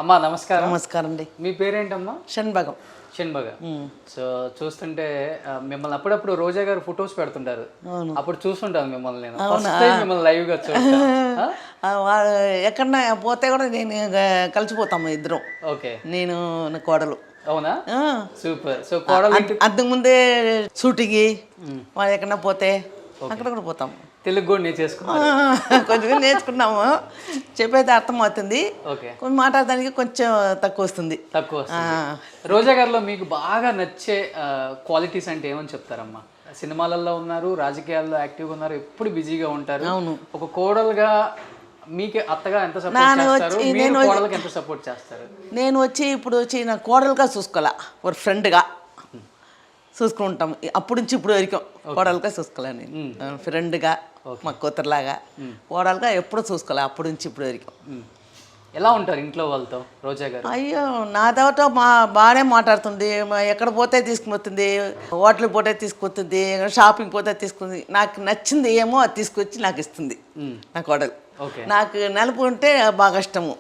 అమ్మా నమస్కారం. నమస్కారం అండి. మీ పేరేంటమ్మా? షణ్భగం. షణ్భగ. సో చూస్తుంటే మిమ్మల్ని అప్పుడప్పుడు రోజా గారు ఫొటోస్ పెడుతుంటారు, అప్పుడు చూస్తుంటాను మిమ్మల్ని. నేను ఫస్ట్ టైం మిమ్మల్ని లైవ్ గా చూస్తాను. ఎక్కడన్నా పోతే కూడా నేను కలిసిపోతాము ఇద్దరం. ఓకే. నేను నా కోడలు. అవునా? సూపర్. సో కోడలు అంతకుముందే షూటింగ్ వాళ్ళు ఎక్కడన్నా పోతే అక్కడ కూడా పోతాము. తెలుగు కూడా నేర్చేసుకున్నాను, కొంచెం నేర్చుకున్నాము. చెప్పేది అర్థమవుతుంది, కొంచెం మాట్లాడడానికి కొంచెం తక్కువ వస్తుంది. రోజా గారిలో మీకు బాగా నచ్చే క్వాలిటీస్ అంటే ఏమని చెప్తారమ్మా? సినిమాలలో ఉన్నారు, రాజకీయాల్లో యాక్టివ్గా ఉన్నారు, ఎప్పుడు బిజీగా ఉంటారు. అవును. ఒక కోడలుగా మీకు అత్తగా ఎంత సపోర్ట్ చేస్తారు, మీరు కోడలుగా ఎంత సపోర్ట్ చేస్తారు? నేను ఇప్పుడు నా కోడలుగా చూసుకోవాలా, ఒక ఫ్రెండ్గా చూసుకుంటాం. అప్పుడు నుంచి ఇప్పుడు వరకు కోడలుగా చూసుకోలే, నేను ఫ్రెండ్గా మా కూతురులాగా కోడలుగా ఎప్పుడు చూసుకోలే. అప్పుడు నుంచి ఇప్పుడు వరకు. ఎలా ఉంటారు ఇంట్లో వాళ్ళతో రోజా గారు? అయ్యో, నా దావతో బాగానే మాట్లాడుతుంది. ఎక్కడ పోతే తీసుకుపోతుంది, హోటల్కి పోతే తీసుకుపోతుంది, షాపింగ్ పోతే తీసుకుంది. నాకు నచ్చింది ఏమో అది తీసుకొచ్చి నాకు ఇస్తుంది నా కోడలు. నాకు నలుపు ఉంటే బాగా ఇష్టము.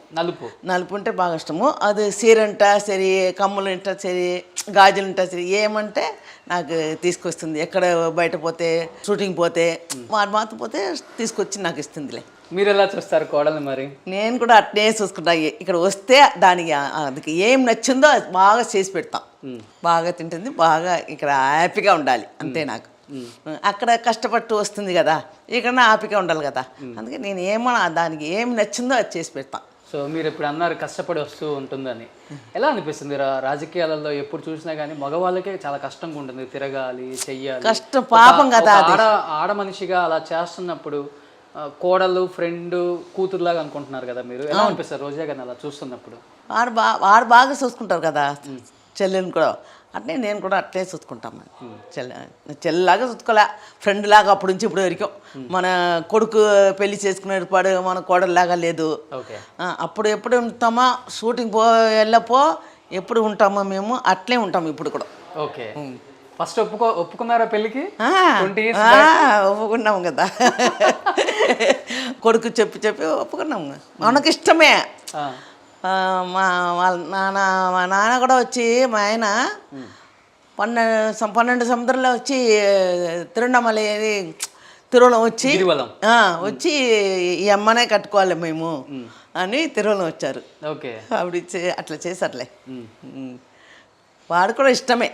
నలుపు ఉంటే బాగా ఇష్టము. అది సీరంట సరి, కమ్ములు ఇంట సరి, గాజులు ఇంట సరి, ఏమంటే నాకు తీసుకొస్తుంది. ఎక్కడ బయట పోతే, షూటింగ్ పోతే, మాత్రం పోతే తీసుకొచ్చి నాకు ఇస్తుందిలే. మీరు ఎలా చూస్తారు కోడలు? మరి నేను కూడా అట్నే చూసుకుంటా. ఇక్కడ వస్తే దానికి ఏం నచ్చిందో బాగా చేసి పెడతాం. బాగా తింటుంది, బాగా ఇక్కడ హ్యాపీగా ఉండాలి అంతే. నాకు అక్కడ కష్టపట్టు వస్తుంది కదా, ఇక్కడ హ్యాపీగా ఉండాలి కదా. అందుకే నేను దానికి ఏం నచ్చిందో అది చేసి పెడతాను. సో మీరు ఇప్పుడు అన్నారు కష్టపడి వస్తూ ఉంటుందని, ఎలా అనిపిస్తుంది? రాజకీయాలలో ఎప్పుడు చూసినా కానీ మగవాళ్ళకే చాలా కష్టంగా ఉంటుంది, తిరగాలి, చెయ్యాలి, కష్టం పాపం కదా. ఆడ మనిషిగా అలా చేస్తున్నప్పుడు కోడలు ఫ్రెండ్ కూతురులాగా అనుకుంటున్నారు కదా మీరు, ఎలా అనిపిస్తారు రోజా గారిని అలా చూస్తున్నప్పుడు? వాడు బాగా చూసుకుంటారు కదా చెల్లెని కూడా. అట్నే నేను కూడా అట్లే చూసుకుంటాం. చెల్లిలాగా చూసుకోలే, ఫ్రెండ్ లాగా అప్పుడు నుంచి ఇప్పుడు వరకు. మన కొడుకు పెళ్లి చేసుకునేటప్పుడు మన కోడలాగా లేదు. అప్పుడు ఎప్పుడు ఉంటామా, షూటింగ్ వెళ్ళపో ఎప్పుడు ఉంటామో మేము అట్లే ఉంటాము ఇప్పుడు కూడా. ఓకే. ఫస్ట్ ఒప్పుకున్నారా పెళ్ళికి? ఒప్పుకున్నాము కదా. కొడుకు చెప్పి ఒప్పుకున్నాము. మనకి ఇష్టమే. మా నాన్న కూడా వచ్చి, మా ఆయన 12 సముద్రంలో వచ్చి తిరువణమలై తిరువలం వచ్చి ఈ అమ్మనే కట్టుకోవాలి మేము అని తిరువలం వచ్చారు. ఆవిడ అట్లా చేశారులే. వాడు కూడా ఇష్టమే.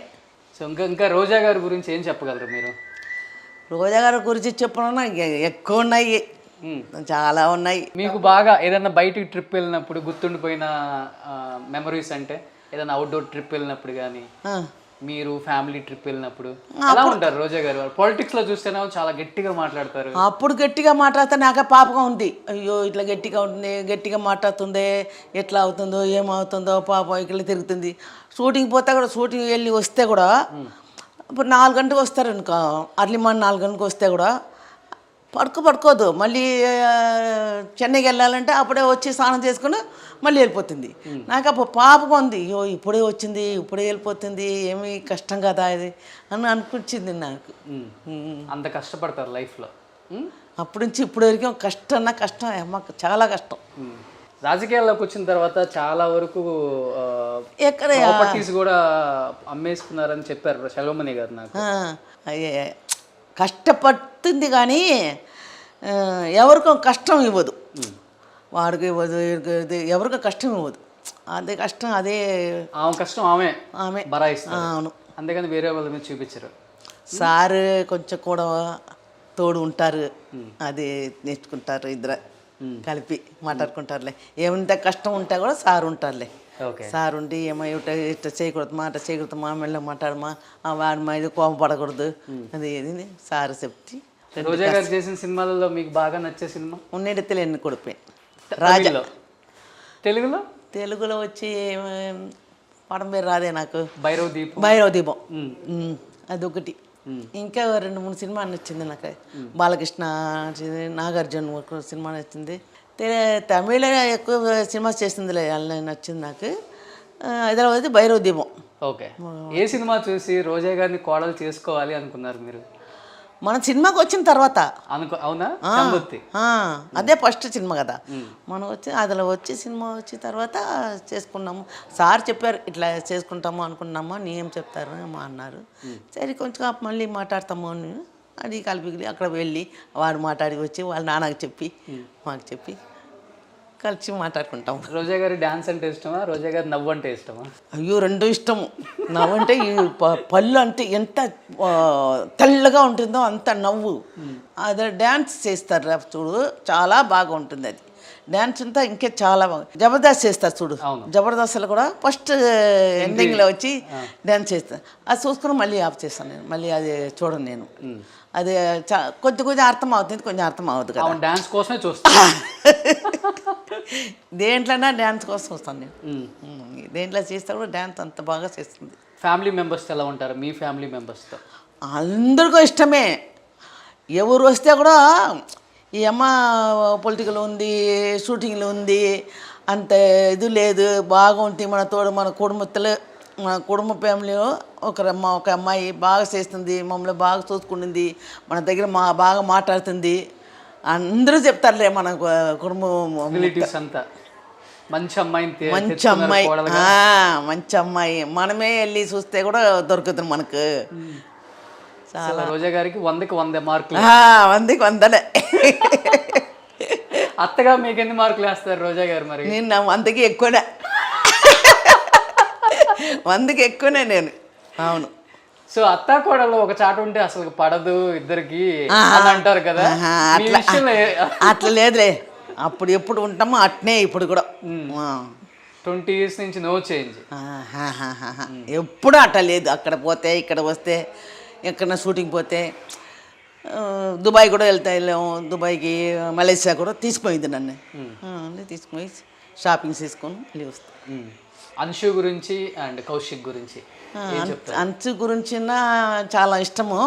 సో ఇంకా రోజా గారి గురించి ఏం చెప్పగలరు మీరు? రోజా గారి గురించి చెప్పడం ఎక్కువ ఉన్నాయి, చాలా ఉన్నాయి. మీకు బాగా ఏదైనా బయటికి ట్రిప్ వెళ్ళినప్పుడు గుర్తుండిపోయిన మెమరీస్ అంటే, ఏదైనా అవుట్డోర్ ట్రిప్ వెళ్ళినప్పుడు కానీ, మీరు ఫ్యామిలీ ట్రిప్ వెళ్ళినప్పుడు ఎలా ఉంటారు రోజా గారు? పాలిటిక్స్ లో చూస్తేనే చాలా గట్టిగా మాట్లాడతారు. అప్పుడు గట్టిగా మాట్లాడితే నాకే పాపగా ఉంది. అయ్యో ఇట్లా గట్టిగా ఉంటుంది, గట్టిగా మాట్లాడుతుంది, ఎట్లా అవుతుందో ఏమవుతుందో పాపం ఇక్కడ తిరుగుతుంది. షూటింగ్ పోతే కూడా, షూటింగ్ వెళ్ళి వస్తే కూడా ఇప్పుడు 4 గంటలకు వస్తారు అనుకో, అర్లీ మార్నింగ్ 4 గంటలకు వస్తే కూడా పడుకోదు. మళ్ళీ చెన్నైకి వెళ్ళాలంటే అప్పుడే వచ్చి స్నానం చేసుకుని మళ్ళీ వెళ్ళిపోతుంది. నాకు అప్పుడు పాపగా ఉంది. అయ్యో ఇప్పుడే వచ్చింది, ఇప్పుడే వెళ్ళిపోతుంది, ఏమి కష్టం కదా ఇది అని అనిపించింది నాకు. అంత కష్టపడతారు లైఫ్లో. అప్పటి నుంచి ఇప్పుడు వరకు కష్టం మాకు చాలా కష్టం. రాజకీయాల్లోకి వచ్చిన తర్వాత చాలా వరకు ప్రాపర్టీస్ కూడా అమ్మేసుకున్నారని చెప్పారు సెల్వమణి గారు నాకు. అయ్యే కష్టపడుతుంది కానీ ఎవరికో కష్టం ఇవ్వదు, వాడికి ఇవ్వదు, ఎవరికో కష్టం ఇవ్వదు. అదే కష్టం, అదే కష్టం ఆమె బరాయిస్తారు. అవును. అందుకని వేరే వాళ్ళ మీద చూపించారు. సార్ కొంచెం కూడా తోడు ఉంటారు, అది నేర్చుకుంటారు, ఇద్దరు కలిపి మాట్లాడుకుంటారులే. ఏమంత కష్టం ఉంటే కూడా సార్ ఉంటారులే. సార్ ఉండి ఏమో ఇట్లా చేయకూడదు, మాట చేయకూడదు, మా మెళ్ళ మాట్లాడమా, వాడి మా ఇది కోపం పడకూడదు, అది ఏది సార్ చెప్తే. రోజా గారు చేసిన సినిమాలలో మీకు బాగా నచ్చే సినిమా? ఉన్నది తెలియని కొడుకు రాజా. తెలుగులో వచ్చి పడం పేరు రాదే నాకు. భైరవ దీపం అదొకటి. ఇంకా 2-3 సినిమా నచ్చింది నాకు. బాలకృష్ణ, నాగార్జున సినిమా నచ్చింది. తమిళ ఎక్కువ సినిమాస్ చేసిందిలే, నచ్చింది నాకు. హైదరాబాద్ భైరవ దీపం. ఓకే. ఏ సినిమా చూసి రోజా గారిని కోడలు చేసుకోవాలి అనుకున్నారు మీరు? మన సినిమాకి వచ్చిన తర్వాత అవునా చందుర్తి అదే ఫస్ట్ సినిమా కదా మనం వచ్చి అందులో వచ్చి సినిమా వచ్చిన తర్వాత చేసుకున్నాము. సార్ చెప్పారు ఇట్లా చేసుకుంటాము అనుకున్నాము, నీ ఏం చెప్తారు మా అన్నారు. సరే కొంచెం మళ్ళీ మాట్లాడతాము అని అది కలిపి అక్కడ వెళ్ళి వాడు మాట్లాడి వచ్చి వాళ్ళ నాన్నకి చెప్పి మాకు చెప్పి కలిసి మాట్లాడుకుంటాం. రోజా గారి డాన్స్ అంటే ఇష్టమా, రోజా గారి నవ్వు అంటే ఇష్టమా? అయ్యో రెండు ఇష్టము. నవ్వు అంటే ఈ పళ్ళు అంటే ఎంత తెల్లగా ఉంటుందో అంత నవ్వు. అది డ్యాన్స్ చేస్తారు చూడు, చాలా బాగా ఉంటుంది అది డ్యాన్స్ అంతా. ఇంకే చాలా బాగా జబర్దస్త్ చేస్తారు చూడు, జబర్దస్త్లో కూడా ఫస్ట్ ఎండింగ్లో వచ్చి డ్యాన్స్ చేస్తారు. అది చూసుకుని మళ్ళీ ఆఫ్ చేస్తాను నేను, మళ్ళీ అది చూడను నేను. అది కొంచెం అర్థం అవుతుంది, కొంచెం అర్థం అవ్వదు కదా. డాన్స్ కోసమే చూస్తాను. దేంట్లోనా డ్యాన్స్ కోసం వస్తాను నేను. దేంట్లో చేస్తే కూడా డ్యాన్స్ అంత బాగా చేస్తుంది. ఫ్యామిలీ మెంబర్స్తో ఎలా ఉంటారు మీ ఫ్యామిలీ మెంబర్స్తో? అందరికీ ఇష్టమే. ఎవరు వస్తే కూడా ఈ అమ్మ పొలిటికల్ ఉంది, షూటింగ్లు ఉంది, అంత ఇది లేదు, బాగుంటుంది మన తోడు, మన కుటుంబస్తులు, మన కుటుంబ ఫ్యామిలీలో ఒక అమ్మాయి బాగా చేస్తుంది, మమ్మల్ని బాగా చూసుకుంటుంది, మన దగ్గర బాగా మాట్లాడుతుంది, అందరూ చెప్తారులే మన కుటుంబం రిలేటివ్స్ అంతా. మంచి అమ్మాయి, మంచి అమ్మాయి. మనమే వెళ్ళి చూస్తే కూడా దొరుకుతుంది మనకు. చాలా రోజా గారికి 100కి 100 మార్కులు. 100కి 100. అత్తగా మీకు ఎన్ని మార్కులు వేస్తారు రోజా గారు? మరి నేను 100కి ఎక్కువనే, 100కి ఎక్కువనే నేను. అవును. సో అత్తా కోడలు ఒక చాట ఉంటే అసలు పడదు ఇద్దరికి అని అంటారు కదా. అట్లా లేదులే, అప్పుడు ఎప్పుడు ఉంటామో అట్నే ఇప్పుడు కూడా. 20 years నుంచి నో చేంజ్. ఎప్పుడు అట్లా లేదు. అక్కడ పోతే ఇక్కడ వస్తే, ఎక్కడన్నా షూటింగ్ పోతే, దుబాయ్ కూడా వెళ్ళాము. దుబాయ్కి మలేషియా కూడా తీసుకుపోయింది నన్ను. తీసుకుపోయి షాపింగ్ చేసుకొని మళ్ళీ వస్తాను. అంశు గురించి అండ్ కౌశిక్ గురించి అంశు గురించి చాలా ఇష్టము,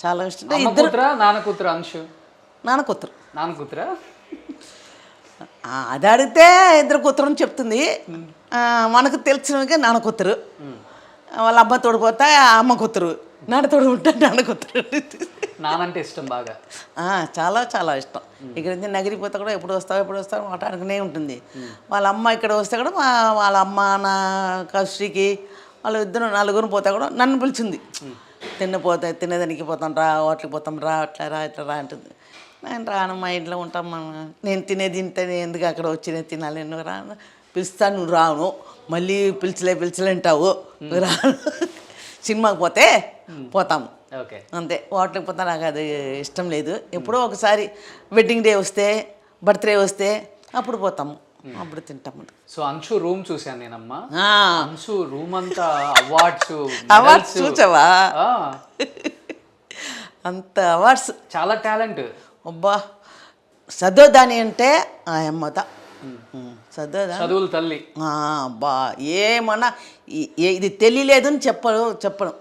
చాలా ఇష్టం. ఇద్దరు నాన్న కూతురు అంశు. నాన్న కూతురా? అది అడిగితే ఇద్దరు కూతురు అని చెప్తుంది. మనకు తెలిసినగా నాన్న కూతురు. వాళ్ళ అమ్మ తోడిపోతే అమ్మ కూతురు, నాన్న తోడు ఉంటే నాన్న కూతురు. నానంటే ఇష్టం బాగా, చాలా చాలా ఇష్టం. ఇక్కడ నుంచి నగిరికి పోతే కూడా ఎప్పుడు వస్తావు మాట్లాడుకునే ఉంటుంది. వాళ్ళ అమ్మ ఇక్కడ వస్తే కూడా వాళ్ళ అమ్మ నా కౌశికి వాళ్ళు ఇద్దరు నలుగురు పోతే కూడా నన్ను పిలిచింది. తినేదానికి పోతాం రా, హోటల్కి పోతాం రా, అట్లా రా ఇట్లా రా అంటుంది. నేను రాను, మా ఇంట్లో ఉంటాం, నేను తినేది తింటే ఎందుకు అక్కడ వచ్చి తినాలి, నువ్వు రా పిలుస్తాను, నువ్వు రాను, మళ్ళీ పిలిచలేంటావు, రాను. సినిమాకి పోతే పోతాము అంతే. హోటల్కి పోతే నాకు అది ఇష్టం లేదు. ఎప్పుడో ఒకసారి వెడ్డింగ్ డే వస్తే, బర్త్డే వస్తే అప్పుడు పోతాము, అప్పుడు తింటాము. సో అంశు రూమ్ చూసాను నేనమ్మా. అంశు రూమ్ అంతా అవార్డ్స్ చూసావా? అంత అవార్డ్స్, చాలా టాలెంట్. అబ్బా చదవదాని అంటే ఆ అమ్మత చదువుల తల్లి. అబ్బా ఏమన్నా ఇది తెలియలేదు అని చెప్పడం,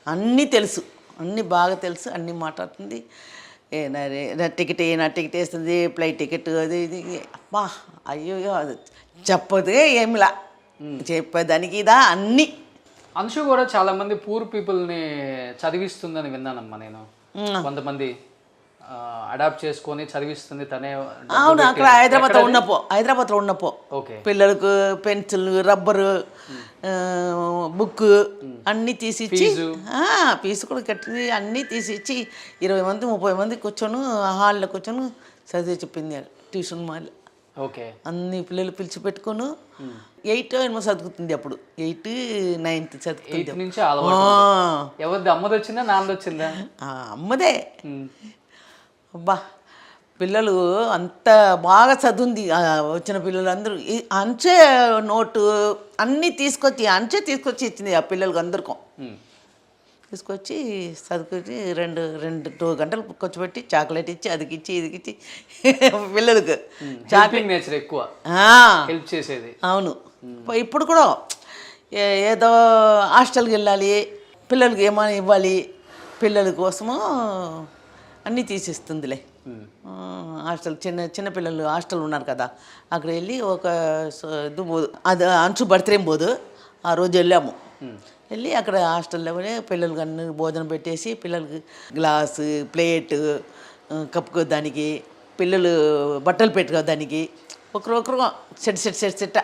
అన్నీ తెలుసు, అన్నీ బాగా తెలుసు, అన్నీ మాట్లాడుతుంది. నా టికెట్ వేస్తుంది, ఫ్లైట్ టికెట్ అది ఇది. అబ్బా అయ్యో అది చెప్పదే ఏమిలా, చెప్పేదానికి ఇదా అన్నీ. అంశు కూడా చాలా మంది పూర్ పీపుల్ని చదివిస్తుందని విన్నానమ్మా నేను. కొంతమంది అడాప్ట్ చేసుకొని చదివిస్తుంది తనే. అవును, అక్కడ హైదరాబాద్లో ఉన్నపో పిల్లలకు పెన్సిల్, రబ్బరు, బుక్ అన్నీ తీసిచ్చి, ఫీజు కూడా కట్టి అన్నీ తీసిచ్చి 20 మంది 30 మంది కూర్చొని హాల్లో కూర్చొని చదివి చెప్పింది ట్యూషన్ మాల్. అన్ని పిల్లలు పిలిచి పెట్టుకొని 8 ఏమో చదువుతుంది. అప్పుడు 8, 9th చదువుతుంది. అమ్మది వచ్చిందా నాన్నది వచ్చిందా? అమ్మదే. అబ్బా పిల్లలు అంత బాగా చదువుంది. వచ్చిన పిల్లలు అందరూ అంచే నోటు అన్నీ తీసుకొచ్చి ఇచ్చింది ఆ పిల్లలకి అందరికీ. తీసుకొచ్చి చదువుకొచ్చి 2 గంటలు కూర్చోబెట్టి చాక్లెట్ ఇచ్చి అదికిచ్చి ఇదికిచ్చి పిల్లలకు చాక్లెట్ నేచర్ ఎక్కువ హెల్ప్ చేసేది. అవును. ఇప్పుడు కూడా ఏదో హాస్టల్కి వెళ్ళాలి, పిల్లలకి ఏమైనా ఇవ్వాలి, పిల్లల కోసము అన్నీ తీసిస్తుందిలే. హాస్టల్ చిన్న పిల్లలు హాస్టల్ ఉన్నారు కదా, అక్కడ వెళ్ళి ఒక ఇది పోదు, అది అంచు బర్త్డే పోదు, ఆ రోజు వెళ్ళాము వెళ్ళి అక్కడ హాస్టల్లో పిల్లలకి అన్ని భోజనం పెట్టేసి పిల్లలకి గ్లాసు ప్లేటు కప్పుకోదానికి పిల్లలు బట్టలు పెట్టుకోదానికి ఒకరు సెట్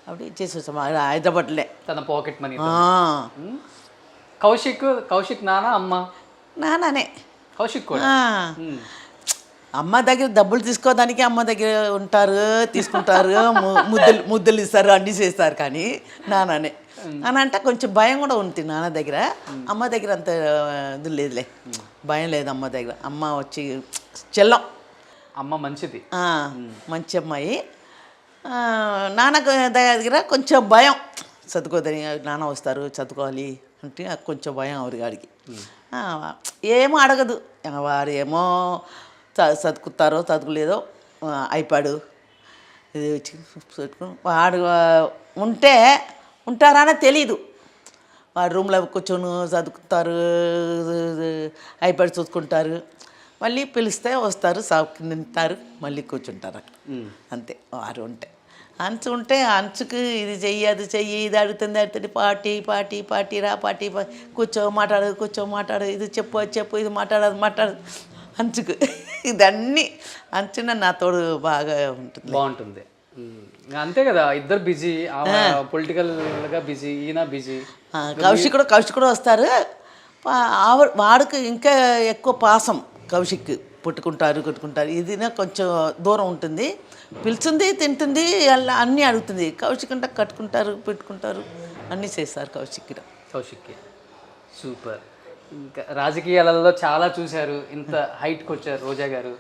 అప్పుడు ఇచ్చేసి వస్తాం హైదరాబాద్లో తన పాకెట్ మనీ. కౌశిక్ నాన్న అమ్మ నానే కౌశిక్ కూడా అమ్మ దగ్గర డబ్బులు తీసుకోవడానికి అమ్మ దగ్గర ఉంటారు, తీసుకుంటారు, ముద్దలు ఇస్తారు, అన్ని చేస్తారు. కానీ నాన్ననే నాన్న అంటే కొంచెం భయం కూడా ఉంది నాన్న దగ్గర. అమ్మ దగ్గర అంత ఇది లేదులే, భయం లేదు అమ్మ దగ్గర. అమ్మ వచ్చి చెల్లం, అమ్మ మంచిది, మంచి అమ్మాయి. నాన్న దగ్గర కొంచెం భయం, చదువుకోదని నాన్న వస్తారు చదువుకోవాలి అంటే కొంచెం భయం ఆవిడగాడికి. ఏమో అడగదు, వారు ఏమో చదువుకుతారో చదువులేదో అయిపోయాడు ఇది వాడు ఉంటారనే తెలీదు. వాడు రూమ్లో కూర్చొని చదువుకుంటారు, అయిపోయి చూసుకుంటారు, మళ్ళీ పిలిస్తే వస్తారు, తింటారు, మళ్ళీ కూర్చుంటారు అక్కడ. అంతే వారు అంచు ఉంటే అంచుకు ఇది చెయ్యి అది చెయ్యి, ఇది అడుగుతుంది పాటి రా కూర్చో మాట్లాడు, ఇది చెప్పు ఇది మాట్లాడు అంచుకు. ఇదన్నీ అంచున నా తోడు బాగా బాగుంటుంది. అంతే కదా, ఇద్దరు బిజీ, పొలిటికల్గా బిజీ, ఈయన బిజీ. కౌశిక్ కూడా వస్తారు. వాడికి ఇంకా ఎక్కువ పాసం. కౌశిక్ కొట్టుకుంటారు, ఇది కొంచెం దూరం ఉంటుంది, పిలుచుంది తింటుంది, అలా అన్నీ అడుగుతుంది. కౌశిక్ అంటే కట్టుకుంటారు, పెట్టుకుంటారు, అన్నీ చేస్తారు కౌశిక్. సూపర్. ఇంకా రాజకీయాలలో చాలా చూశారు, ఇంత హైట్కి వచ్చారు రోజా గారు.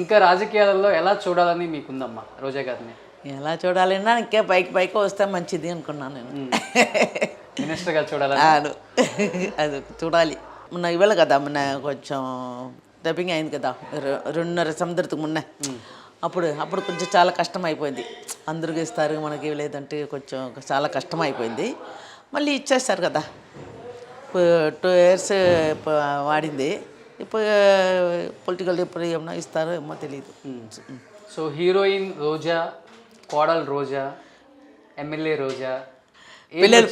ఇంకా రాజకీయాలలో ఎలా చూడాలని మీకుందమ్మా రోజా గారిని? ఎలా చూడాలన్నా ఇంకా పైకి వస్తే మంచిది అనుకున్నాను నేను. మినిస్టర్గా చూడాలని అది చూడాలి. మొన్న ఇవ్వాలి కదా, మొన్న కొంచెం డబ్బింగ్ అయింది కదా 2.5 సంవత్సరాలకు మొన్న. అప్పుడు కొంచెం చాలా కష్టం అయిపోయింది. అందరికి ఇస్తారు, మనకి లేదంటే కొంచెం చాలా కష్టం అయిపోయింది. మళ్ళీ ఇచ్చేస్తారు కదా, 2 years వాడింది. ఇప్పుడు పొలిటికల్ ఇప్పుడు ఏమన్నా ఇస్తారో ఏమో తెలియదు. సో హీరోయిన్ రోజా, కోడలు రోజా, ఎమ్మెల్యే రోజా,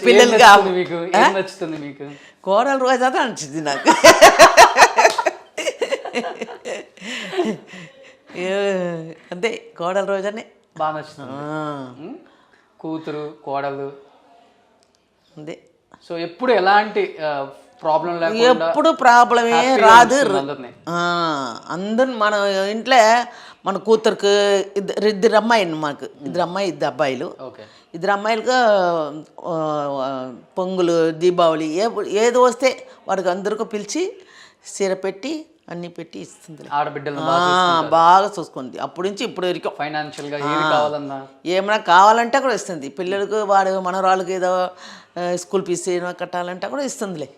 పిల్లలుగా మీకు ఏం నచ్చుతుంది? మీకు కోడలు రోజా నచ్చింది నాకు. అంతే, కోడలు రోజానే బాగా నచ్చుతుంది. కూతురు కోడలు అంతే. సో ఎప్పుడు ఎలాంటి ప్రాబ్లం లేకుండా, ఎప్పుడు ప్రాబ్లమే రాదు. అందరు మన ఇంట్లో మన కూతురికి ఇద్దరు అమ్మాయిలు, మాకు ఇద్దరు అబ్బాయిలు. ఇద్దరు అమ్మాయిలుగా పొంగులు, దీపావళి ఏది వస్తే వాడికి అందరికీ పిలిచి చీర పెట్టి అన్ని పెట్టి ఇస్తుంది. ఆడబిడ్డలు బాగా చూసుకుంది అప్పటి నుంచి ఇప్పుడు వరకు. ఫైనాన్షియల్గా ఏది కావాలన్నా ఏమైనా కావాలంటే కూడా ఇస్తుంది. పిల్లలకు మనవాళ్ళకి ఏదో స్కూల్ ఫీజు కట్టాలంటే కూడా ఇస్తుందిలే,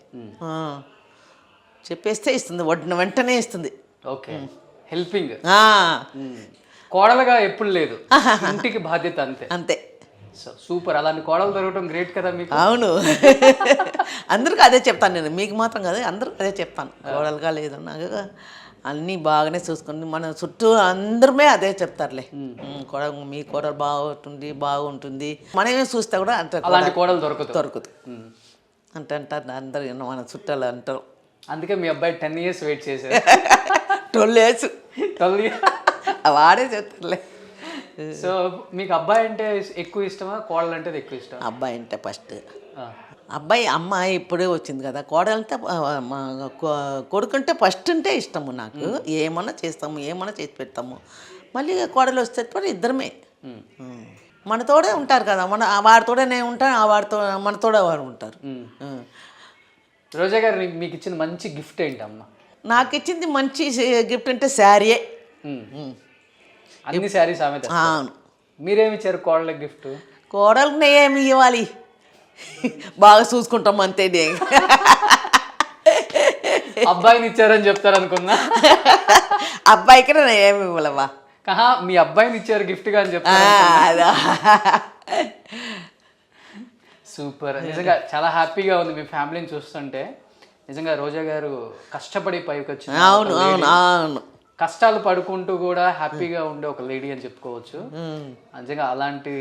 చెప్పేస్తే ఇస్తుంది, వెంటనే ఇస్తుంది. Okay, helping. కోడలుగా ఎప్పుడు లేదు, ఇంటికి బాధ్యత అంతే. సూపర్. అలాంటి కోడలు దొరకడం గ్రేట్ కదా మీకు. అవును, అందరికీ అదే చెప్తాను నేను, మీకు మాత్రం కదా, అందరికీ అదే చెప్తాను. కోడలుగా లేదు నాకు, అన్నీ బాగానే చూసుకుని మన చుట్టూ అందరమే అదే చెప్తారులే. మీ కోడలు బాగుంటుంది మనమే చూస్తే కూడా అలాంటి కోడలు దొరకదు అంటే అంటారు అందరు, మన చుట్టాలు అంటారు. అందుకే మీ అబ్బాయి 10 years వెయిట్ చేశారు. 12 years వాడే చెప్తారులే. సో మీకు అబ్బాయి అంటే ఎక్కువ ఇష్టమా, కోడలు అంటే ఎక్కువ ఇష్టం? అబ్బాయి అంటే ఫస్ట్. అమ్మాయి ఇప్పుడే వచ్చింది కదా, కోడలంటే కొడుకుంటే ఫస్ట్ అంటే ఇష్టము నాకు. ఏమన్నా చేస్తాము, ఏమన్నా చేసి పెడతాము. మళ్ళీ కోడలు వస్తే ఇద్దరమే మనతోడే ఉంటారు కదా, వాడితోడే నేను ఉంటాను, వాడితో మనతోడే వాడు ఉంటారు. రోజా గారు మీకు ఇచ్చిన మంచి గిఫ్ట్ ఏంటమ్మా? నాకు ఇచ్చింది మంచి గిఫ్ట్ అంటే శారీయే. అన్ని శారీస్ ఆమె. మీరేమి ఇచ్చారు కోడలకి గిఫ్ట్? కోడలకు ఏమి ఇవ్వాలి, బాగా చూసుకుంటాం అంతే. అబ్బాయిని ఇచ్చారని చెప్తారు అనుకున్నా. అబ్బాయికి నేను ఏమి ఇవ్వలేవా? మీ అబ్బాయిని ఇచ్చారు గిఫ్ట్ గా అని చెప్తారు. సూపర్. నిజంగా చాలా హ్యాపీగా ఉంది మీ ఫ్యామిలీని చూస్తుంటే. నిజంగా రోజా గారు కష్టపడి పైకి వచ్చింది. అవును, కష్టాలు పడుకుంటూ కూడా హ్యాపీగా ఉండే ఒక లేడీ అని చెప్పుకోవచ్చు. నిజంగా అలాంటి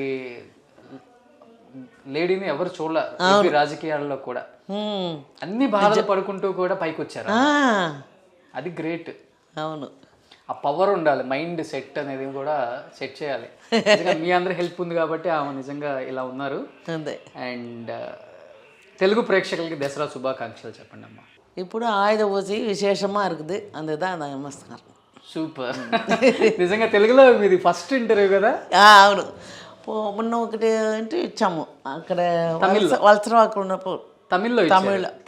లేడీని ఎవరు చూడలే రాజకీయాల్లో కూడా. అన్ని బాధలు పడుకుంటూ కూడా పైకి వచ్చారు. అది గ్రేట్. అవును, ఆ పవర్ ఉండాలి, మైండ్ సెట్ అనేది కూడా సెట్ చేయాలి. మీ అందరి హెల్ప్ ఉంది కాబట్టి ఆమె నిజంగా ఇలా ఉన్నారు. అంతే. అండ్ తెలుగు ప్రేక్షకులకి దసరా శుభాకాంక్షలు చెప్పండి అమ్మా. ఇప్పుడు ఆయుధ పూజ విశేషమా இருக்குது అందుதான் నమస్కారం. సూపర్. నిజంగా తెలుగులో మీది ఫస్ట్ ఇంటర్వ్యూ కదా? అవును, మొన్న ఒకటి అంటే ఇచ్చాము అక్కడ వలసరాకు ఉన్నప్పుడు తమిళ్లో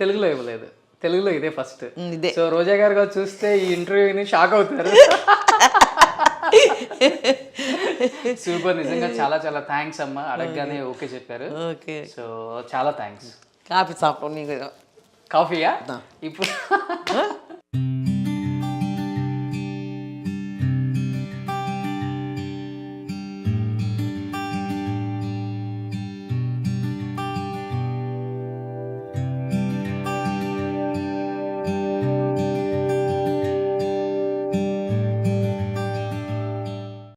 తెలుగులో ఇవ్వలేదు. తెలుగులో ఇదే ఫస్ట్. ఇదే. సో రోజా గారు చూస్తే ఈ ఇంటర్వ్యూని షాక్ అవుతారు. సూపర్, నిజంగా చాలా చాలా థ్యాంక్స్ అమ్మా. అడగగానే ఓకే చెప్పారు. ఓకే, సో చాలా థ్యాంక్స్. కాఫీ షాప్ నీకు కాఫీయా ఇప్పుడు?